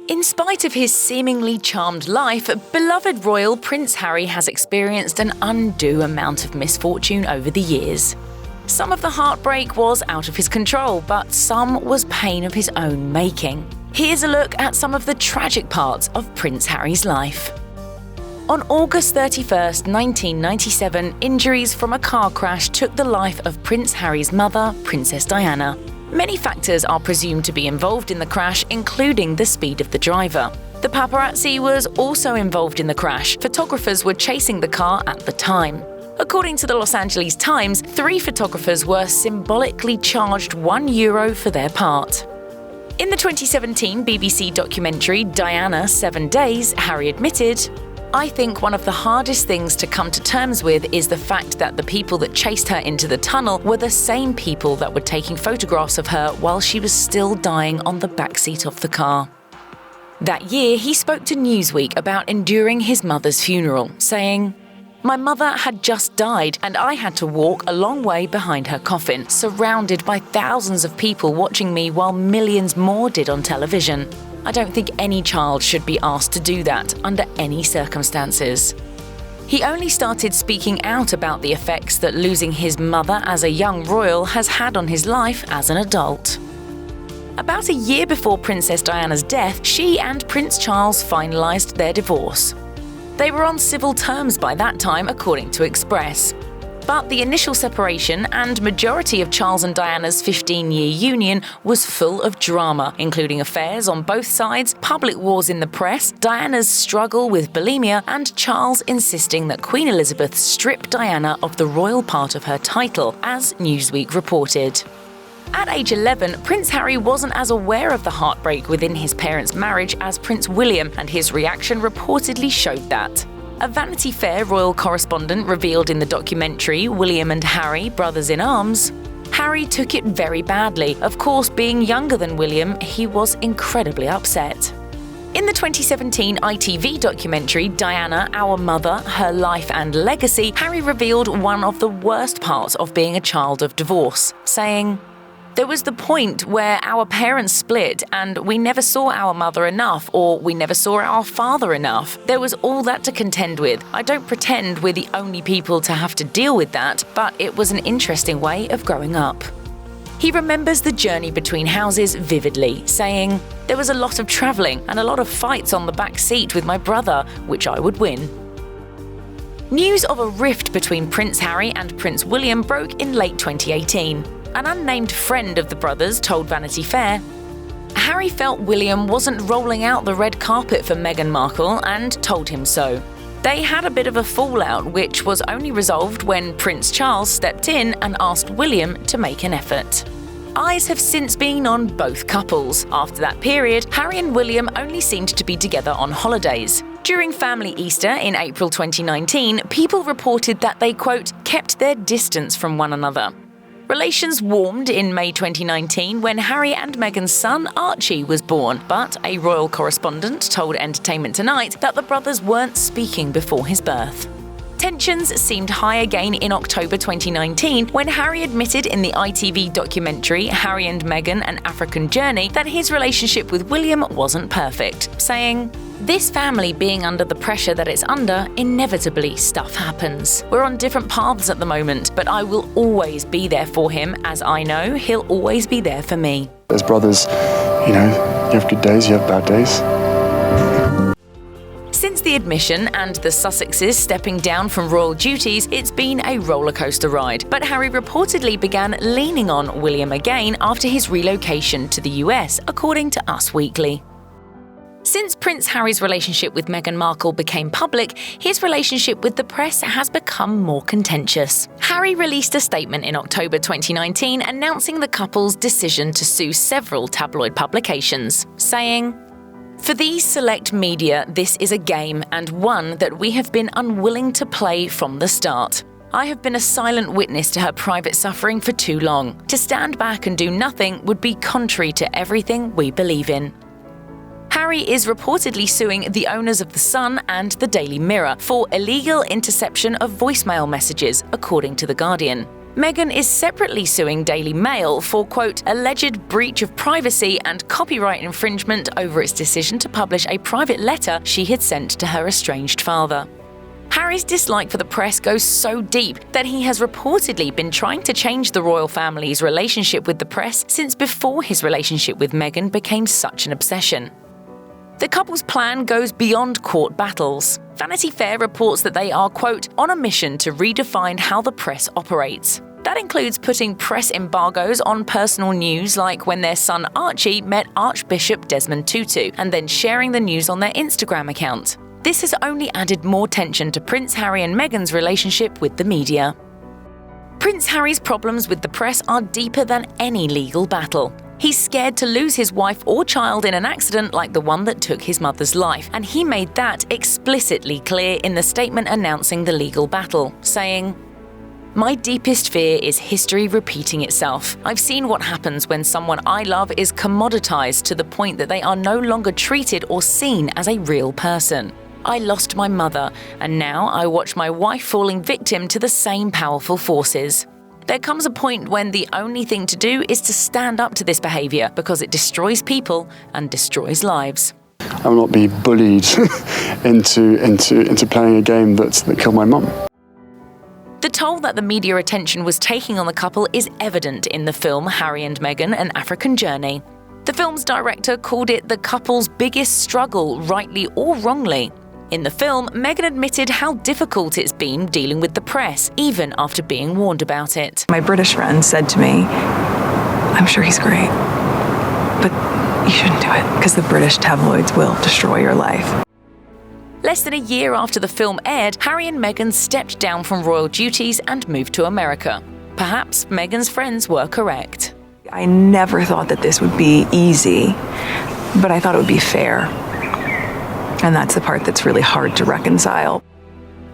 In spite of his seemingly charmed life, beloved royal Prince Harry has experienced an undue amount of misfortune over the years. Some of the heartbreak was out of his control, but some was pain of his own making. Here's a look at some of the tragic parts of Prince Harry's life. On August 31st, 1997, injuries from a car crash took the life of Prince Harry's mother, Princess Diana. Many factors are presumed to be involved in the crash, including the speed of the driver. The paparazzi was also involved in the crash. Photographers were chasing the car at the time. According to the Los Angeles Times, 3 photographers were symbolically charged €1 for their part. In the 2017 BBC documentary Diana, 7 Days, Harry admitted, "I think one of the hardest things to come to terms with is the fact that the people that chased her into the tunnel were the same people that were taking photographs of her while she was still dying on the backseat of the car." That year, he spoke to Newsweek about enduring his mother's funeral, saying, "My mother had just died and I had to walk a long way behind her coffin, surrounded by thousands of people watching me while millions more did on television. I don't think any child should be asked to do that under any circumstances." He only started speaking out about the effects that losing his mother as a young royal has had on his life as an adult. About a year before Princess Diana's death, she and Prince Charles finalized their divorce. They were on civil terms by that time, according to Express. But the initial separation and majority of Charles and Diana's 15-year union was full of drama, including affairs on both sides, public wars in the press, Diana's struggle with bulimia, and Charles insisting that Queen Elizabeth strip Diana of the royal part of her title, as Newsweek reported. At age 11, Prince Harry wasn't as aware of the heartbreak within his parents' marriage as Prince William, and his reaction reportedly showed that. A Vanity Fair royal correspondent revealed in the documentary William and Harry, Brothers in Arms, Harry took it very badly. Of course, being younger than William, he was incredibly upset. In the 2017 ITV documentary Diana, Our Mother, Her Life and Legacy, Harry revealed one of the worst parts of being a child of divorce, saying, "There was the point where our parents split and we never saw our mother enough, or we never saw our father enough. There was all that to contend with. I don't pretend we're the only people to have to deal with that, but it was an interesting way of growing up." He remembers the journey between houses vividly, saying, "There was a lot of travelling and a lot of fights on the back seat with my brother, which I would win." News of a rift between Prince Harry and Prince William broke in late 2018. An unnamed friend of the brothers told Vanity Fair, "Harry felt William wasn't rolling out the red carpet for Meghan Markle and told him so. They had a bit of a fallout, which was only resolved when Prince Charles stepped in and asked William to make an effort." Eyes have since been on both couples. After that period, Harry and William only seemed to be together on holidays. During family Easter in April 2019, people reported that they, quote, kept their distance from one another. Relations warmed in May 2019 when Harry and Meghan's son Archie was born, but a royal correspondent told Entertainment Tonight that the brothers weren't speaking before his birth. Tensions seemed high again in October 2019 when Harry admitted in the ITV documentary Harry and Meghan: An African Journey that his relationship with William wasn't perfect, saying, "This family being under the pressure that it's under, inevitably stuff happens. We're on different paths at the moment, but I will always be there for him, as I know he'll always be there for me." As brothers, you have good days, you have bad days. Since the admission and the Sussexes stepping down from royal duties, it's been a rollercoaster ride. But Harry reportedly began leaning on William again after his relocation to the US, according to Us Weekly. Since Prince Harry's relationship with Meghan Markle became public, his relationship with the press has become more contentious. Harry released a statement in October 2019 announcing the couple's decision to sue several tabloid publications, saying, "For these select media, this is a game and one that we have been unwilling to play from the start. I have been a silent witness to her private suffering for too long. To stand back and do nothing would be contrary to everything we believe in." Harry is reportedly suing the owners of The Sun and The Daily Mirror for illegal interception of voicemail messages, according to The Guardian. Meghan is separately suing Daily Mail for, quote, alleged breach of privacy and copyright infringement over its decision to publish a private letter she had sent to her estranged father. Harry's dislike for the press goes so deep that he has reportedly been trying to change the royal family's relationship with the press since before his relationship with Meghan became such an obsession. The couple's plan goes beyond court battles. Vanity Fair reports that they are, quote, on a mission to redefine how the press operates. That includes putting press embargoes on personal news, like when their son Archie met Archbishop Desmond Tutu, and then sharing the news on their Instagram account. This has only added more tension to Prince Harry and Meghan's relationship with the media. Prince Harry's problems with the press are deeper than any legal battle. He's scared to lose his wife or child in an accident like the one that took his mother's life, and he made that explicitly clear in the statement announcing the legal battle, saying, "My deepest fear is history repeating itself. I've seen what happens when someone I love is commoditized to the point that they are no longer treated or seen as a real person. I lost my mother, and now I watch my wife falling victim to the same powerful forces. There comes a point when the only thing to do is to stand up to this behavior because it destroys people and destroys lives." I will not be bullied into playing a game that killed my mum. The toll that the media attention was taking on the couple is evident in the film Harry and Meghan: An African Journey. The film's director called it the couple's biggest struggle, rightly or wrongly. In the film, Meghan admitted how difficult it's been dealing with the press, even after being warned about it. My British friend said to me, "I'm sure he's great, but you shouldn't do it because the British tabloids will destroy your life." Less than a year after the film aired, Harry and Meghan stepped down from royal duties and moved to America. Perhaps Meghan's friends were correct. I never thought that this would be easy, but I thought it would be fair. And that's the part that's really hard to reconcile.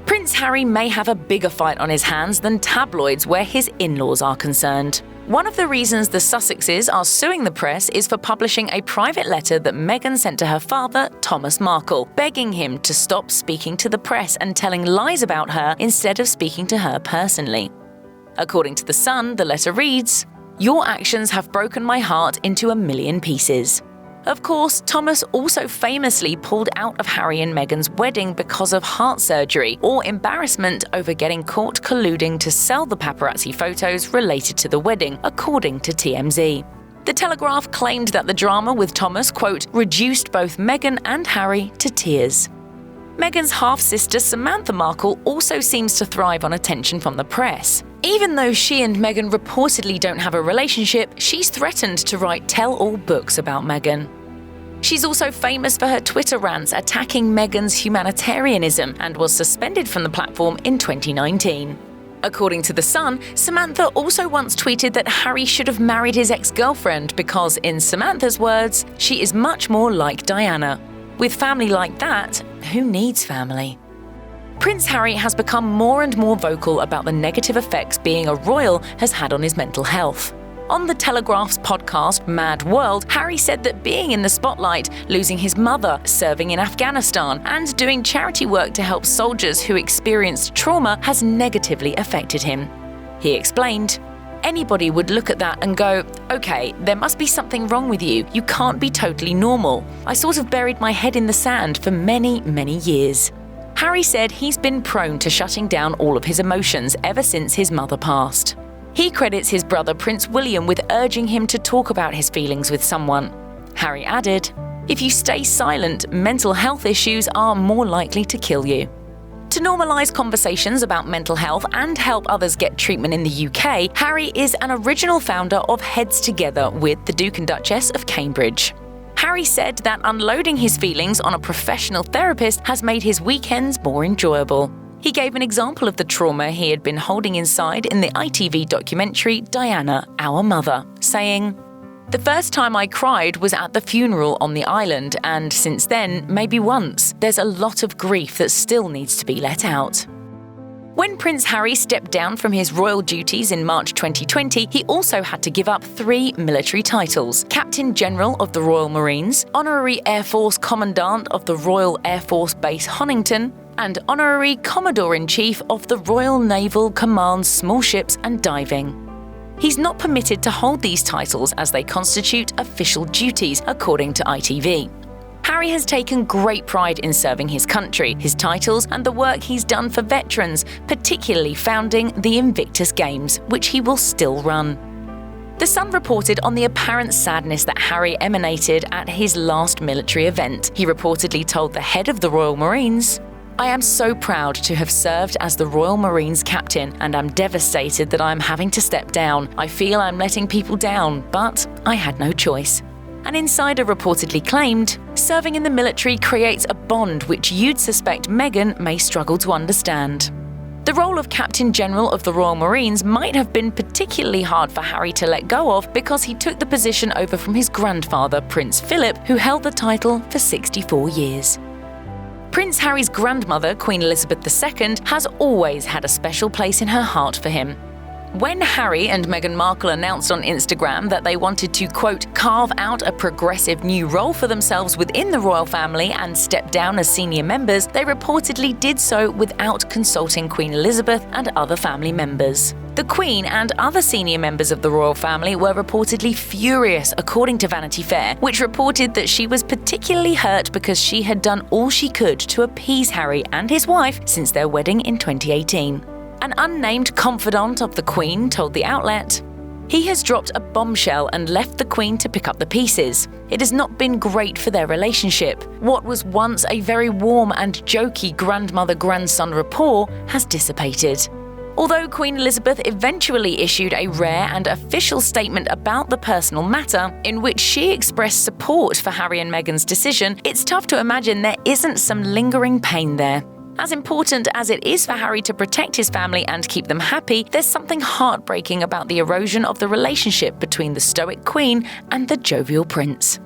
Prince Harry may have a bigger fight on his hands than tabloids where his in-laws are concerned. One of the reasons the Sussexes are suing the press is for publishing a private letter that Meghan sent to her father, Thomas Markle, begging him to stop speaking to the press and telling lies about her instead of speaking to her personally. According to The Sun, the letter reads, "Your actions have broken my heart into a million pieces." Of course, Thomas also famously pulled out of Harry and Meghan's wedding because of heart surgery or embarrassment over getting caught colluding to sell the paparazzi photos related to the wedding, according to TMZ. The Telegraph claimed that the drama with Thomas, quote, reduced both Meghan and Harry to tears. Meghan's half-sister Samantha Markle also seems to thrive on attention from the press. Even though she and Meghan reportedly don't have a relationship, she's threatened to write tell-all books about Meghan. She's also famous for her Twitter rants attacking Meghan's humanitarianism and was suspended from the platform in 2019. According to The Sun, Samantha also once tweeted that Harry should have married his ex-girlfriend because, in Samantha's words, she is much more like Diana. With family like that, who needs family? Prince Harry has become more and more vocal about the negative effects being a royal has had on his mental health. On The Telegraph's podcast Mad World, Harry said that being in the spotlight, losing his mother, serving in Afghanistan, and doing charity work to help soldiers who experienced trauma has negatively affected him. He explained, "Anybody would look at that and go, okay, there must be something wrong with you. You can't be totally normal. I sort of buried my head in the sand for many, many years." Harry said he's been prone to shutting down all of his emotions ever since his mother passed. He credits his brother Prince William with urging him to talk about his feelings with someone. Harry added, "If you stay silent, mental health issues are more likely to kill you." To normalise conversations about mental health and help others get treatment in the UK, Harry is an original founder of Heads Together with the Duke and Duchess of Cambridge. Harry said that unloading his feelings on a professional therapist has made his weekends more enjoyable. He gave an example of the trauma he had been holding inside in the ITV documentary Diana, Our Mother, saying, "The first time I cried was at the funeral on the island, and since then, maybe once. There's a lot of grief that still needs to be let out." When Prince Harry stepped down from his royal duties in March 2020, he also had to give up 3 military titles: Captain General of the Royal Marines, Honorary Air Force Commandant of the Royal Air Force Base Honington, and Honorary Commodore-in-Chief of the Royal Naval Command's Small Ships and Diving. He's not permitted to hold these titles as they constitute official duties, according to ITV. Harry has taken great pride in serving his country, his titles, and the work he's done for veterans, particularly founding the Invictus Games, which he will still run. The Sun reported on the apparent sadness that Harry emanated at his last military event. He reportedly told the head of the Royal Marines, "I am so proud to have served as the Royal Marines captain, and I'm devastated that I'm having to step down. I feel I'm letting people down, but I had no choice." An insider reportedly claimed, "Serving in the military creates a bond which you'd suspect Meghan may struggle to understand." The role of Captain General of the Royal Marines might have been particularly hard for Harry to let go of because he took the position over from his grandfather, Prince Philip, who held the title for 64 years. Prince Harry's grandmother, Queen Elizabeth II, has always had a special place in her heart for him. When Harry and Meghan Markle announced on Instagram that they wanted to, quote, carve out a progressive new role for themselves within the royal family and step down as senior members, they reportedly did so without consulting Queen Elizabeth and other family members. The Queen and other senior members of the royal family were reportedly furious, according to Vanity Fair, which reported that she was particularly hurt because she had done all she could to appease Harry and his wife since their wedding in 2018. An unnamed confidant of the Queen told the outlet, "He has dropped a bombshell and left the Queen to pick up the pieces. It has not been great for their relationship. What was once a very warm and jokey grandmother-grandson rapport has dissipated." Although Queen Elizabeth eventually issued a rare and official statement about the personal matter, in which she expressed support for Harry and Meghan's decision, it's tough to imagine there isn't some lingering pain there. As important as it is for Harry to protect his family and keep them happy, there's something heartbreaking about the erosion of the relationship between the stoic Queen and the jovial Prince.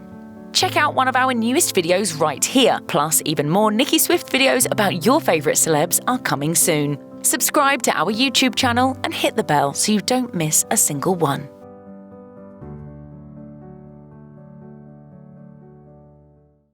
Check out one of our newest videos right here. Plus, even more Nicki Swift videos about your favourite celebs are coming soon. Subscribe to our YouTube channel and hit the bell so you don't miss a single one.